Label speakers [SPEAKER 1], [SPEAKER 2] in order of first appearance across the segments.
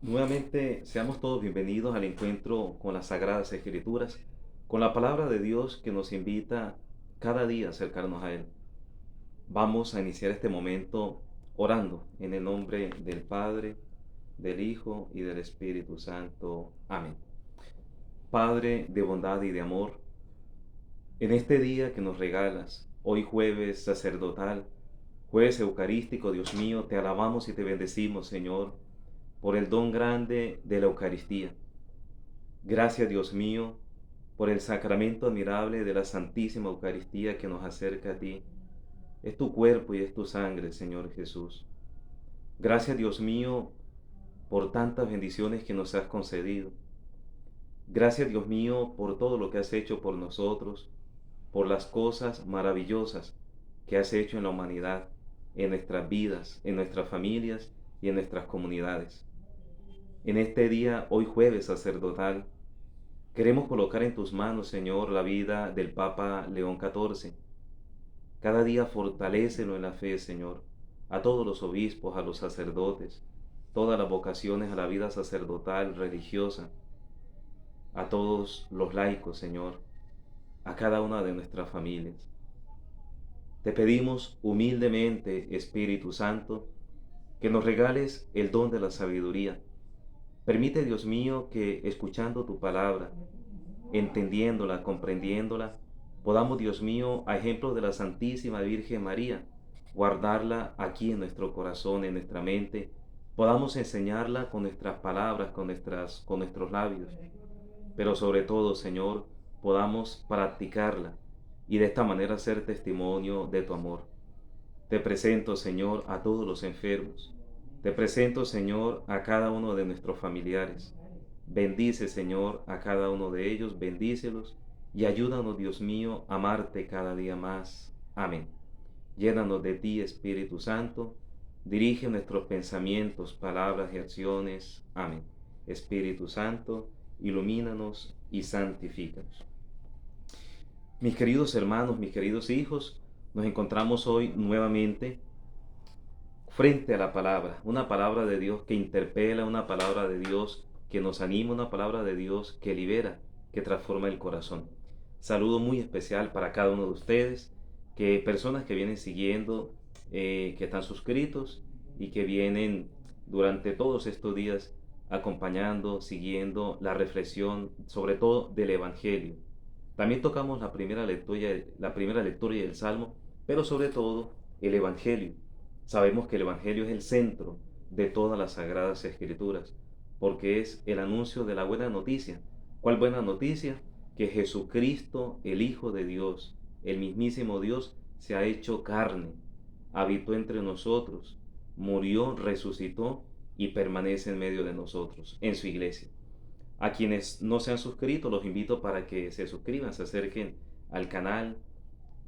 [SPEAKER 1] Nuevamente, seamos todos bienvenidos al encuentro con las Sagradas Escrituras, con la palabra de Dios que nos invita cada día a acercarnos a Él. Vamos a iniciar este momento orando en el nombre del Padre, del Hijo y del Espíritu Santo. Amén. Padre de bondad y de amor, en este día que nos regalas, hoy jueves sacerdotal, jueves eucarístico, Dios mío, te alabamos y te bendecimos, Señor, por el don grande de la Eucaristía. Gracias, Dios mío, por el sacramento admirable de la Santísima Eucaristía que nos acerca a ti. Es tu cuerpo y es tu sangre, Señor Jesús. Gracias, Dios mío, por tantas bendiciones que nos has concedido. Gracias, Dios mío, por todo lo que has hecho por nosotros, por las cosas maravillosas que has hecho en la humanidad, en nuestras vidas, en nuestras familias y en nuestras comunidades. En este día, hoy jueves sacerdotal, queremos colocar en tus manos, Señor, la vida del Papa León XIV. Cada día fortalécelo en la fe, Señor, a todos los obispos, a los sacerdotes, todas las vocaciones a la vida sacerdotal, religiosa, a todos los laicos, Señor, a cada una de nuestras familias. Te pedimos humildemente, Espíritu Santo, que nos regales el don de la sabiduría. Permite, Dios mío, que escuchando tu palabra, entendiéndola, comprendiéndola, podamos, Dios mío, a ejemplo de la Santísima Virgen María, guardarla aquí en nuestro corazón, en nuestra mente, podamos enseñarla con nuestras palabras, con nuestros labios, pero sobre todo, Señor, podamos practicarla y de esta manera ser testimonio de tu amor. Te presento, Señor, a todos los enfermos. Te presento, Señor, a cada uno de nuestros familiares. Bendice, Señor, a cada uno de ellos, bendícelos y ayúdanos, Dios mío, a amarte cada día más. Amén. Llénanos de ti, Espíritu Santo. Dirige nuestros pensamientos, palabras y acciones. Amén. Espíritu Santo, ilumínanos y santifícanos. Mis queridos hermanos, mis queridos hijos, nos encontramos hoy nuevamente frente a la palabra, una palabra de Dios que interpela, una palabra de Dios que nos anima, una palabra de Dios que libera, que transforma el corazón. Saludo muy especial para cada uno de ustedes, que personas que vienen siguiendo, que están suscritos y que vienen durante todos estos días acompañando, siguiendo la reflexión, sobre todo del Evangelio. También tocamos la primera lectura y el Salmo, pero sobre todo el Evangelio. Sabemos que el Evangelio es el centro de todas las sagradas escrituras, porque es el anuncio de la buena noticia. ¿Cuál buena noticia? Que Jesucristo, el Hijo de Dios, el mismísimo Dios, se ha hecho carne, habitó entre nosotros, murió, resucitó y permanece en medio de nosotros, en su iglesia. A quienes no se han suscrito, los invito para que se suscriban, se acerquen al canal,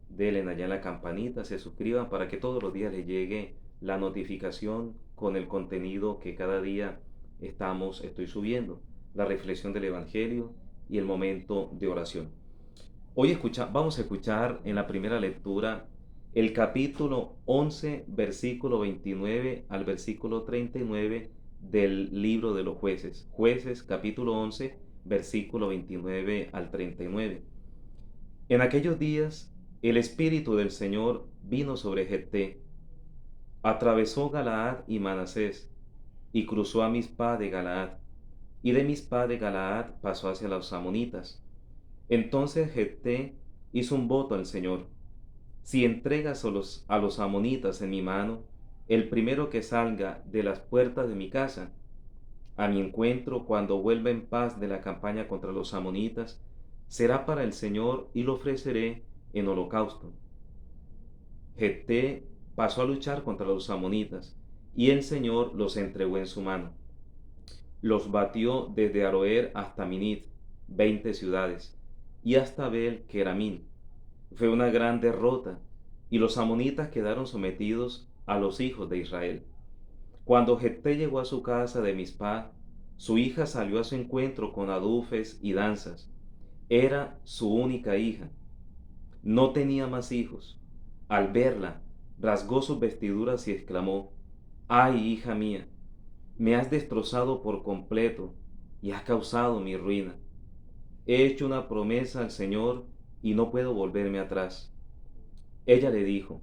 [SPEAKER 1] denle allá en la campanita, se suscriban para que todos los días les llegue la notificación con el contenido que cada día estoy subiendo, la reflexión del Evangelio y el momento de oración. Hoy vamos a escuchar en la primera lectura el capítulo 11, versículo 29 al versículo 39 del libro de los jueces. Jueces, capítulo 11, versículo 29 al 39. En aquellos días, el Espíritu del Señor vino sobre Jefté, atravesó Galaad y Manasés, y cruzó a Mizpa de Galaad, y de Mizpa de Galaad pasó hacia los amonitas. Entonces Jefté hizo un voto al Señor: si entregas a los amonitas en mi mano, el primero que salga de las puertas de mi casa a mi encuentro cuando vuelva en paz de la campaña contra los amonitas, será para el Señor y lo ofreceré en holocausto. Jefté pasó a luchar contra los amonitas, y el Señor los entregó en su mano. Los batió desde Aroer hasta Minit, 20 ciudades, y hasta Bel Keramín. Fue una gran derrota, y los amonitas quedaron sometidos a los hijos de Israel. Cuando Jefté llegó a su casa de Mizpá, su hija salió a su encuentro con adufes y danzas. Era su única hija. No tenía más hijos. Al verla, rasgó sus vestiduras y exclamó: ¡ay, hija mía! Me has destrozado por completo y has causado mi ruina. He hecho una promesa al Señor y no puedo volverme atrás. Ella le dijo,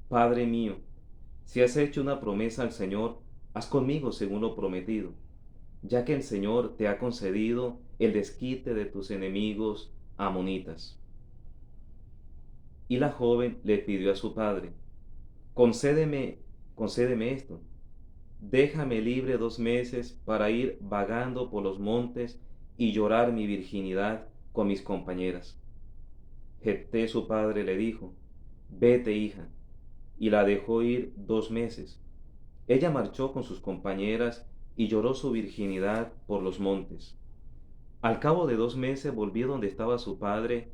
[SPEAKER 1] Padre mío, si has hecho una promesa al Señor, haz conmigo según lo prometido, ya que el Señor te ha concedido el desquite de tus enemigos amonitas. Y la joven le pidió a su padre, concédeme, concédeme esto, déjame libre 2 meses para ir vagando por los montes y llorar mi virginidad con mis compañeras. Jefté su padre le dijo, vete hija, y la dejó ir 2 meses. Ella marchó con sus compañeras y lloró su virginidad por los montes. Al cabo de 2 meses volvió donde estaba su padre,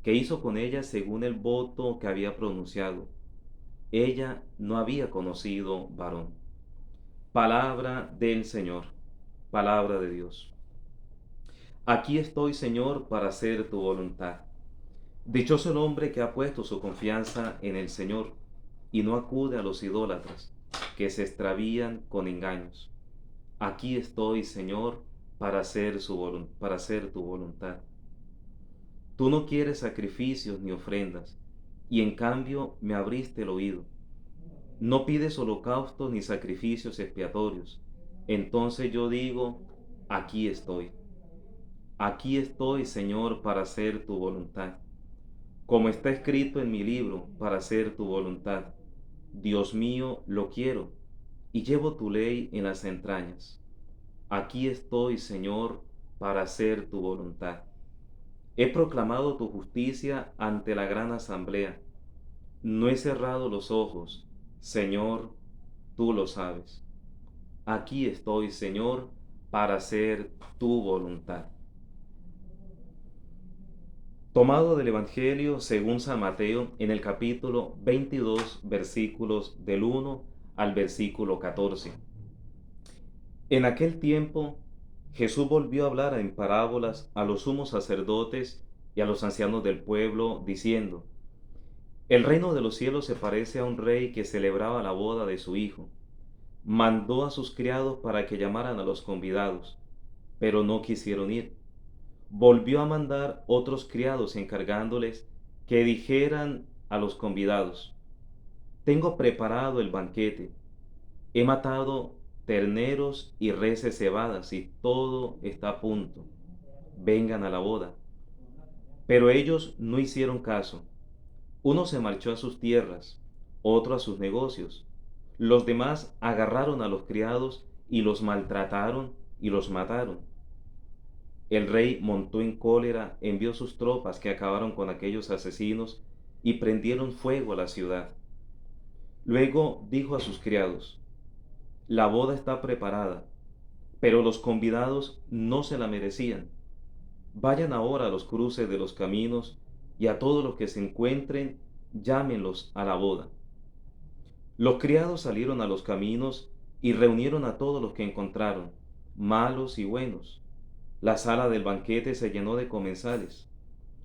[SPEAKER 1] que hizo con ella según el voto que había pronunciado. Ella no había conocido varón. Palabra del Señor, palabra de Dios. Aquí estoy, Señor, para hacer tu voluntad. Dichoso el hombre que ha puesto su confianza en el Señor y no acude a los idólatras, que se extravían con engaños. Aquí estoy, Señor, para hacer tu voluntad. Tú no quieres sacrificios ni ofrendas, y en cambio me abriste el oído. No pides holocaustos ni sacrificios expiatorios. Entonces yo digo, aquí estoy. Aquí estoy, Señor, para hacer tu voluntad. Como está escrito en mi libro, para hacer tu voluntad. Dios mío, lo quiero, y llevo tu ley en las entrañas. Aquí estoy, Señor, para hacer tu voluntad. He proclamado tu justicia ante la gran asamblea. No he cerrado los ojos, Señor, tú lo sabes. Aquí estoy, Señor, para hacer tu voluntad. Tomado del Evangelio según San Mateo en el capítulo 22, versículos del 1 al versículo 14. En aquel tiempo, Jesús volvió a hablar en parábolas a los sumos sacerdotes y a los ancianos del pueblo, diciendo, el reino de los cielos se parece a un rey que celebraba la boda de su hijo. Mandó a sus criados para que llamaran a los convidados, pero no quisieron ir. Volvió a mandar otros criados encargándoles que dijeran a los convidados, tengo preparado el banquete, he matado terneros y reses cebadas y todo está a punto, vengan a la boda. Pero ellos no hicieron caso. Uno se marchó a sus tierras, otro a sus negocios. Los demás agarraron a los criados y los maltrataron y los mataron. El rey montó en cólera, envió sus tropas que acabaron con aquellos asesinos y prendieron fuego a la ciudad. Luego dijo a sus criados, la boda está preparada, pero los convidados no se la merecían. Vayan ahora a los cruces de los caminos y a todos los que se encuentren, llámenlos a la boda. Los criados salieron a los caminos y reunieron a todos los que encontraron, malos y buenos. La sala del banquete se llenó de comensales.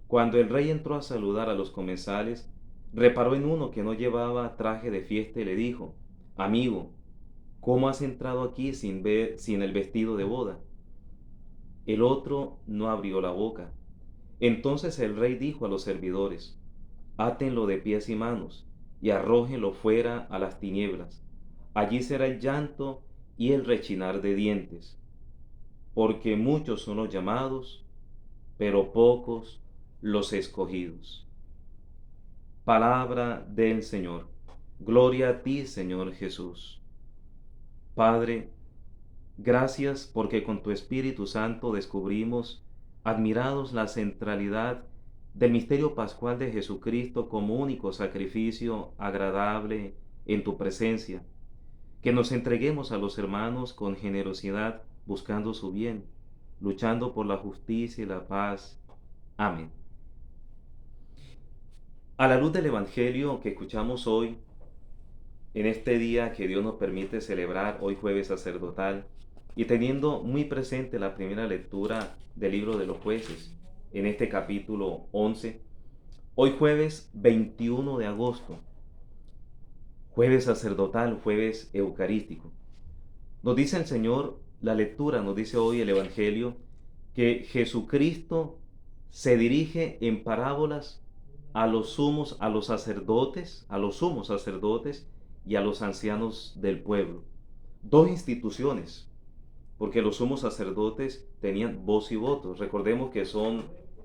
[SPEAKER 1] Cuando el rey entró a saludar a los comensales, reparó en uno que no llevaba traje de fiesta y le dijo, amigo, ¿cómo has entrado aquí sin el vestido de boda? El otro no abrió la boca. Entonces el rey dijo a los servidores, átenlo de pies y manos y arrójenlo fuera a las tinieblas. Allí será el llanto y el rechinar de dientes, porque muchos son los llamados, pero pocos los escogidos. Palabra del Señor. Gloria a ti, Señor Jesús. Padre, gracias porque con tu Espíritu Santo descubrimos, admirados, la centralidad del misterio pascual de Jesucristo como único sacrificio agradable en tu presencia. Que nos entreguemos a los hermanos con generosidad, buscando su bien, luchando por la justicia y la paz. Amén. A la luz del Evangelio que escuchamos hoy, en este día que Dios nos permite celebrar, hoy jueves sacerdotal, y teniendo muy presente la primera lectura del libro de los jueces, en este capítulo 11, hoy jueves 21 de agosto, jueves sacerdotal, jueves eucarístico. Nos dice el Señor, la lectura nos dice hoy el Evangelio, que Jesucristo se dirige en parábolas a los sacerdotes, a los sumos sacerdotes y a los ancianos del pueblo. Dos instituciones, porque los sumos sacerdotes tenían voz y voto. Recordemos que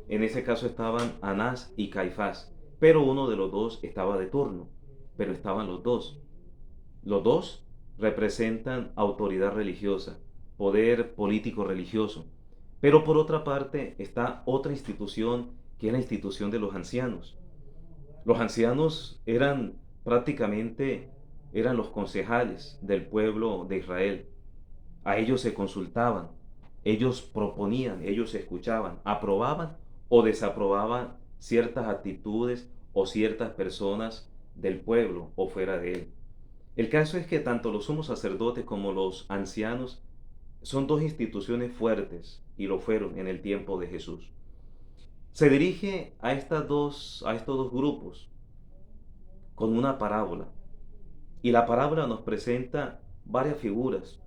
[SPEAKER 1] en ese caso estaban Anás y Caifás, pero uno de los dos estaba de turno, pero estaban los dos. Los dos representan autoridad religiosa, poder político religioso. Pero por otra parte está otra institución que es la institución de los ancianos. Los ancianos eran los concejales del pueblo de Israel. A ellos se consultaban, ellos proponían, ellos escuchaban, aprobaban o desaprobaban ciertas actitudes o ciertas personas del pueblo o fuera de él. El caso es que tanto los sumos sacerdotes como los ancianos son dos instituciones fuertes y lo fueron en el tiempo de Jesús. Se dirige a estos dos grupos con una parábola. Y la parábola nos presenta varias figuras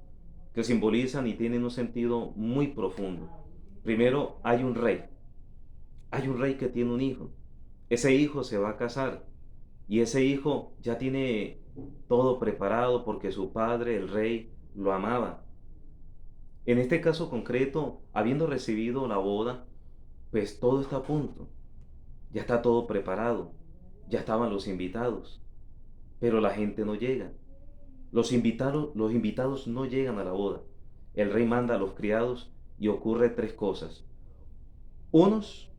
[SPEAKER 1] que simbolizan y tienen un sentido muy profundo. Primero, hay un rey. Hay un rey que tiene un hijo. Ese hijo se va a casar y ese hijo ya tiene todo preparado porque su padre, el rey, lo amaba. En este caso concreto, habiendo recibido la boda, pues todo está a punto. Ya está todo preparado. Ya estaban los invitados. Pero la gente no llega. Los invitados no llegan a la boda. El rey manda a los criados y ocurre tres cosas. Unos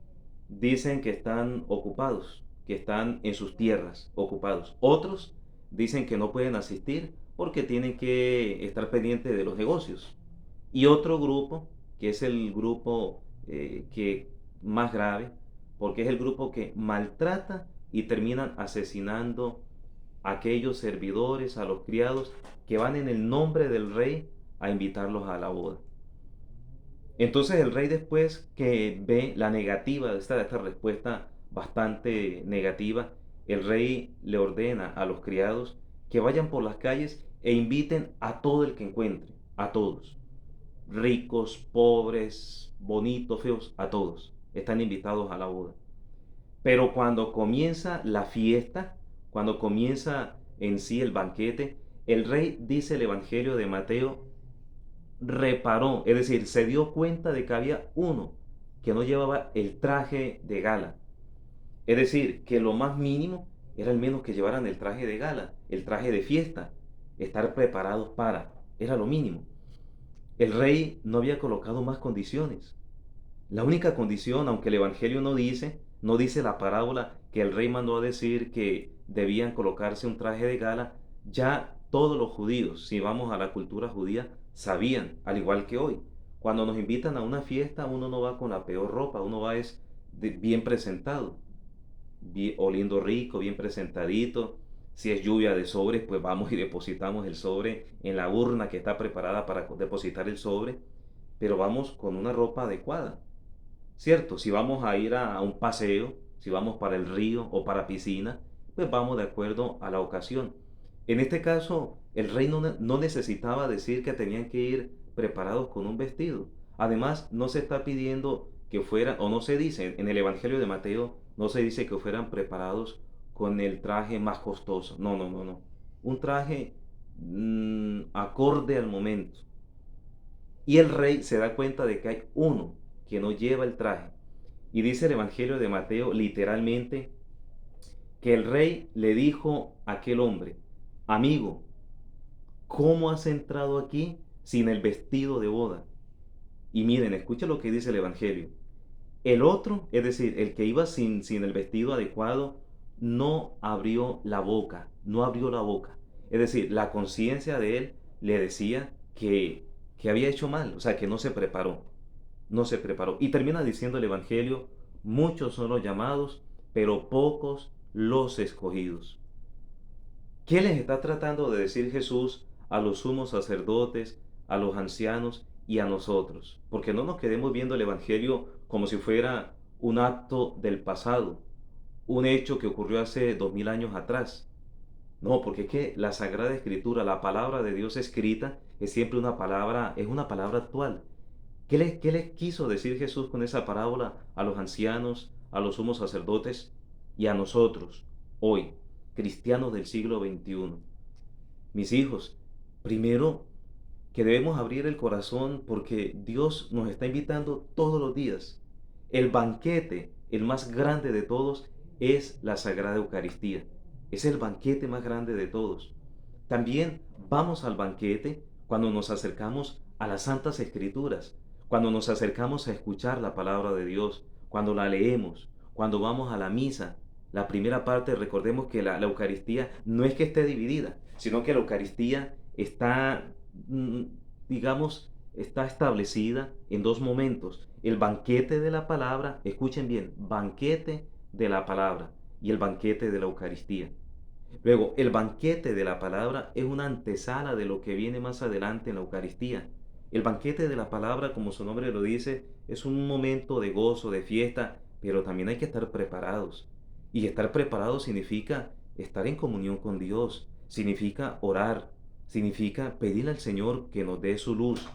[SPEAKER 1] dicen que están ocupados, que están en sus tierras ocupados. Otros dicen que no pueden asistir porque tienen que estar pendientes de los negocios. Y otro grupo, que es el grupo que más grave, porque es el grupo que maltrata y terminan asesinando a aquellos servidores, a los criados que van en el nombre del rey a invitarlos a la boda. Entonces el rey, después que ve la negativa de esta respuesta bastante negativa, el rey le ordena a los criados que vayan por las calles e inviten a todo el que encuentre, a todos, ricos, pobres, bonitos, feos, a todos. Están invitados a la boda. Pero cuando comienza la fiesta, cuando comienza en sí el banquete, el rey, dice el Evangelio de Mateo, reparó, es decir, se dio cuenta de que había uno que no llevaba el traje de gala. Es decir, que lo más mínimo era al menos que llevaran el traje de gala, el traje de fiesta, estar preparados era lo mínimo. El rey no había colocado más condiciones. La única condición, aunque el Evangelio no dice la parábola que el rey mandó a decir que debían colocarse un traje de gala, ya todos los judíos, si vamos a la cultura judía, sabían, al igual que hoy. Cuando nos invitan a una fiesta, uno no va con la peor ropa, uno va bien presentado, bien, oliendo rico, bien presentadito. Si es lluvia de sobres, pues vamos y depositamos el sobre en la urna que está preparada para depositar el sobre, pero vamos con una ropa adecuada. ¿Cierto? Si vamos a ir a un paseo, si vamos para el río o para piscina, pues vamos de acuerdo a la ocasión. En este caso, el rey no necesitaba decir que tenían que ir preparados con un vestido. Además, no se está pidiendo que fueran, o no se dice, en el Evangelio de Mateo, no se dice que fueran preparados con el traje más costoso. No, no, no, no. Un traje acorde al momento. Y el rey se da cuenta de que hay uno que no lleva el traje. Y dice el Evangelio de Mateo literalmente que el rey le dijo a aquel hombre, amigo, ¿cómo has entrado aquí sin el vestido de boda? Y miren, escucha lo que dice el Evangelio. El otro, es decir, el que iba sin el vestido adecuado, no abrió la boca, no abrió la boca. Es decir, la conciencia de él le decía que había hecho mal, o sea, que no se preparó, no se preparó. Y termina diciendo el Evangelio, muchos son los llamados, pero pocos los escogidos. ¿Qué les está tratando de decir Jesús a los sumos sacerdotes, a los ancianos y a nosotros? Porque no nos quedemos viendo el Evangelio como si fuera un acto del pasado, un hecho que ocurrió hace 2000 años atrás. No, porque es que la Sagrada Escritura, la palabra de Dios escrita, es siempre una palabra, es una palabra actual. ¿Qué les quiso decir Jesús con esa parábola a los ancianos, a los sumos sacerdotes y a nosotros, hoy, cristianos del siglo XXI? Mis hijos, primero que debemos abrir el corazón porque Dios nos está invitando todos los días. El banquete, el más grande de todos, es la Sagrada Eucaristía. Es el banquete más grande de todos. También vamos al banquete cuando nos acercamos a las Santas Escrituras, cuando nos acercamos a escuchar la palabra de Dios, cuando la leemos, cuando vamos a la misa. La primera parte, recordemos que la Eucaristía no es que esté dividida, sino que la Eucaristía está, mm, digamos, está establecida en dos momentos. El banquete de la palabra, escuchen bien, banquete de la palabra y el banquete de la Eucaristía. Luego, el banquete de la palabra es una antesala de lo que viene más adelante en la Eucaristía. El banquete de la palabra, como su nombre lo dice, es un momento de gozo, de fiesta, pero también hay que estar preparados. Y estar preparados significa estar en comunión con Dios, significa orar, significa pedirle al Señor que nos dé su luz,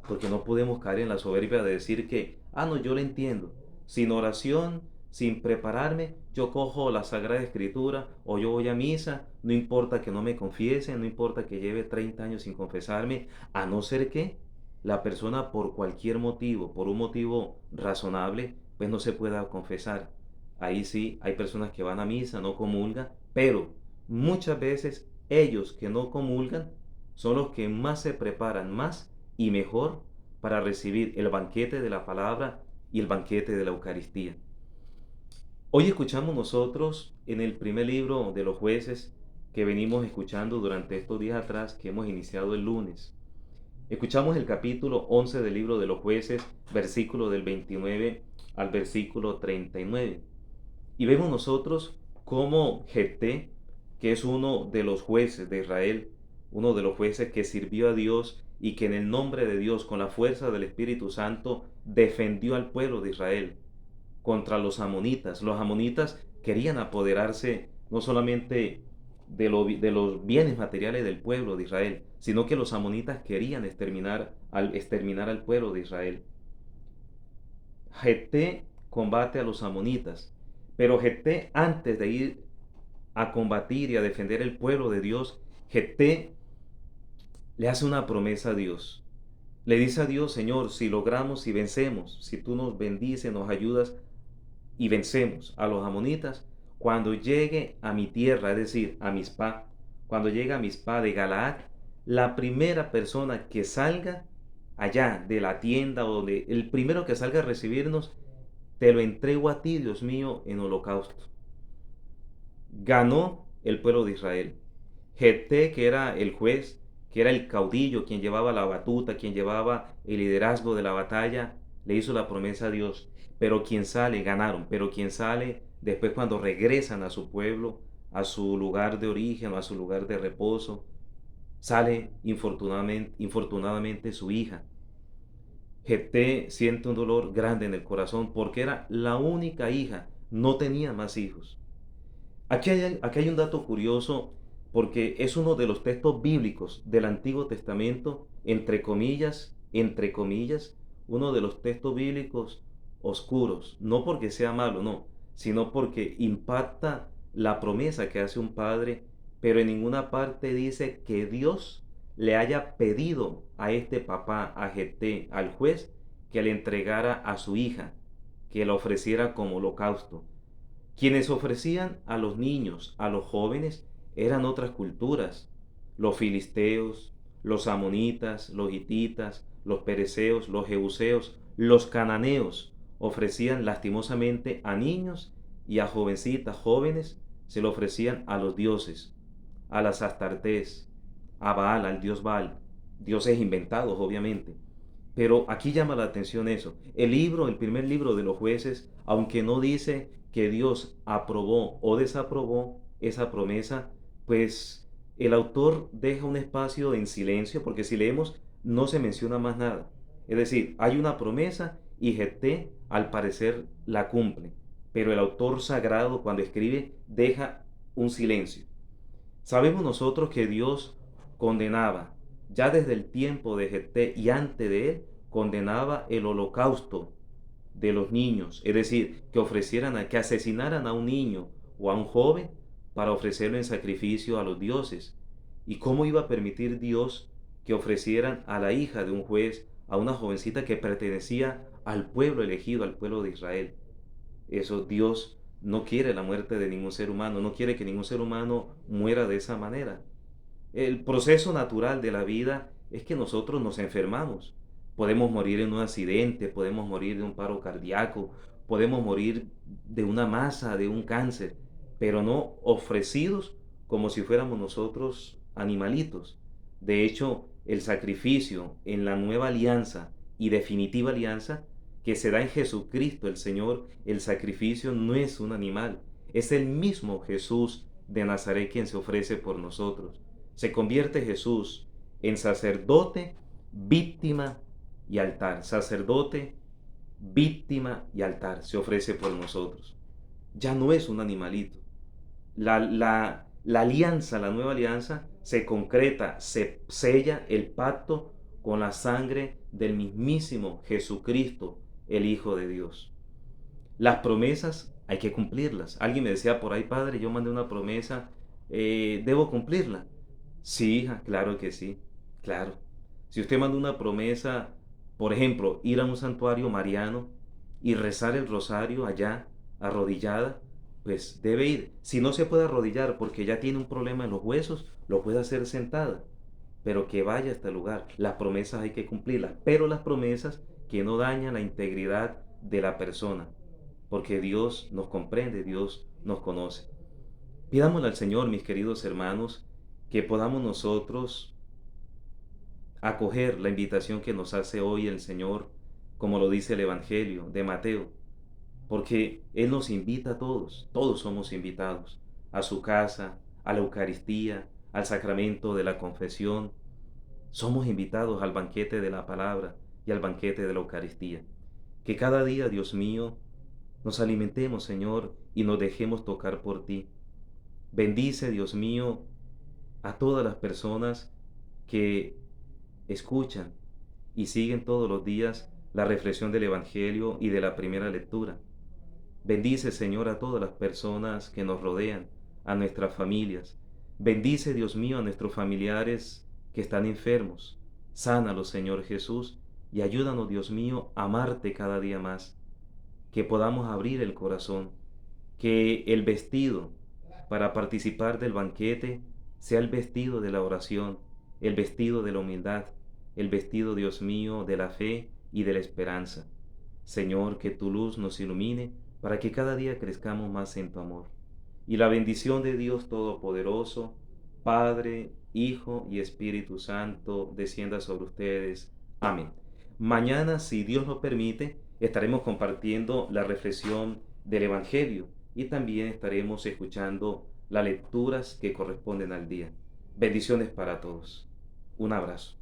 [SPEAKER 1] porque no podemos caer en la soberbia de decir que, no, yo lo entiendo. Sin oración, sin prepararme, yo cojo la Sagrada Escritura o yo voy a misa, no importa que no me confiese, no importa que lleve 30 años sin confesarme, a no ser que la persona por cualquier motivo, por un motivo razonable, pues no se pueda confesar. Ahí sí, hay personas que van a misa, no comulgan, pero muchas veces ellos que no comulgan son los que más se preparan más y mejor para recibir el banquete de la palabra y el banquete de la Eucaristía. Hoy escuchamos nosotros en el primer libro de los jueces que venimos escuchando durante estos días atrás, que hemos iniciado el lunes. Escuchamos el capítulo 11 del libro de los jueces, versículo del 29 al versículo 39. Y vemos nosotros cómo Jefté, que es uno de los jueces de Israel, uno de los jueces que sirvió a Dios y que en el nombre de Dios, con la fuerza del Espíritu Santo, defendió al pueblo de Israel contra los amonitas. Los amonitas querían apoderarse no solamente de los bienes materiales del pueblo de Israel, sino que los amonitas querían exterminar al pueblo de Israel. Jefté combate a los amonitas, pero Jefté, antes de ir a combatir y a defender el pueblo de Dios, Jefté le hace una promesa a Dios. Le dice a Dios: Señor, si logramos y vencemos, si tú nos bendices, nos ayudas y vencemos a los amonitas, cuando llegue a mi tierra, es decir, a Mizpá, cuando llegue a Mizpá de Galaad, la primera persona que salga allá de la tienda, o donde el primero que salga a recibirnos, te lo entrego a ti, Dios mío, en holocausto. Ganó el pueblo de Israel. Jefté, que era el juez, que era el caudillo, quien llevaba la batuta, quien llevaba el liderazgo de la batalla, le hizo la promesa a Dios. Pero quien sale, ganaron, pero quien sale después, cuando regresan a su pueblo, a su lugar de origen o a su lugar de reposo, sale infortunadamente su hija. Jefté siente un dolor grande en el corazón porque era la única hija, no tenía más hijos. Aquí hay un dato curioso, porque es uno de los textos bíblicos del Antiguo Testamento, entre comillas, uno de los textos bíblicos oscuros, no porque sea malo, no, sino porque impacta la promesa que hace un padre, pero en ninguna parte dice que Dios le haya pedido a este papá, a Jefté, al juez, que le entregara a su hija, que la ofreciera como holocausto. Quienes ofrecían a los niños, a los jóvenes, eran otras culturas: los filisteos, los amonitas, los hititas, los pereceos, los jebuseos, los cananeos ofrecían lastimosamente a niños, y a jovencitas, jóvenes, se lo ofrecían a los dioses, a las Astartés, a Baal, al dios Baal, dioses inventados obviamente. Pero aquí llama la atención eso. El primer libro de los jueces, aunque no dice que Dios aprobó o desaprobó esa promesa, pues el autor deja un espacio en silencio, porque si leemos no se menciona más nada. Es decir, hay una promesa y Jefté al parecer la cumple, pero el autor sagrado, cuando escribe, deja un silencio. Sabemos nosotros que Dios condenaba, ya desde el tiempo de Jefté y antes de él, condenaba el holocausto de los niños, es decir, que asesinaran a un niño o a un joven para ofrecerlo en sacrificio a los dioses. ¿Y cómo iba a permitir Dios que ofrecieran a la hija de un juez, a una jovencita que pertenecía al pueblo elegido, al pueblo de Israel? Eso Dios no quiere la muerte de ningún ser humano, no quiere que ningún ser humano muera de esa manera. El proceso natural de la vida es que nosotros nos enfermamos. Podemos morir en un accidente, podemos morir de un paro cardíaco, podemos morir de una masa, de un cáncer, pero no ofrecidos como si fuéramos nosotros animalitos. De hecho, el sacrificio en la nueva alianza y definitiva alianza que se da en Jesucristo el Señor, el sacrificio no es un animal, es el mismo Jesús de Nazaret quien se ofrece por nosotros. Se convierte Jesús en sacerdote, víctima y altar. Sacerdote, víctima y altar. Se ofrece por nosotros. Ya no es un animalito. La alianza, la nueva alianza, se concreta, se sella el pacto con la sangre del mismísimo Jesucristo, el Hijo de Dios. Las promesas hay que cumplirlas. Alguien me decía por ahí, padre, yo mandé una promesa, ¿debo cumplirla? Sí, hija, claro que sí, claro. Si usted manda una promesa, por ejemplo, ir a un santuario mariano y rezar el rosario allá, arrodillada, pues debe ir. Si no se puede arrodillar porque ya tiene un problema en los huesos, lo puede hacer sentada, pero que vaya a este lugar. Las promesas hay que cumplirlas, pero las promesas que no dañan la integridad de la persona, porque Dios nos comprende, Dios nos conoce. Pidámosle al Señor, mis queridos hermanos, que podamos nosotros acoger la invitación que nos hace hoy el Señor, como lo dice el Evangelio de Mateo, porque Él nos invita a todos, todos somos invitados a su casa, a la Eucaristía, al sacramento de la confesión. Somos invitados al banquete de la palabra y al banquete de la Eucaristía. Que cada día, Dios mío, nos alimentemos, Señor, y nos dejemos tocar por ti. Bendice, Dios mío, a todas las personas que escuchan y siguen todos los días la reflexión del Evangelio y de la primera lectura. Bendice, Señor, a todas las personas que nos rodean, a nuestras familias. Bendice, Dios mío, a nuestros familiares que están enfermos. Sánalos, Señor Jesús, y ayúdanos, Dios mío, a amarte cada día más. Que podamos abrir el corazón, que el vestido para participar del banquete sea el vestido de la oración, el vestido de la humildad, el vestido, Dios mío, de la fe y de la esperanza. Señor, que tu luz nos ilumine para que cada día crezcamos más en tu amor. Y la bendición de Dios Todopoderoso, Padre, Hijo y Espíritu Santo, descienda sobre ustedes. Amén. Mañana, si Dios lo permite, estaremos compartiendo la reflexión del Evangelio y también estaremos escuchando las lecturas que corresponden al día. Bendiciones para todos. Un abrazo.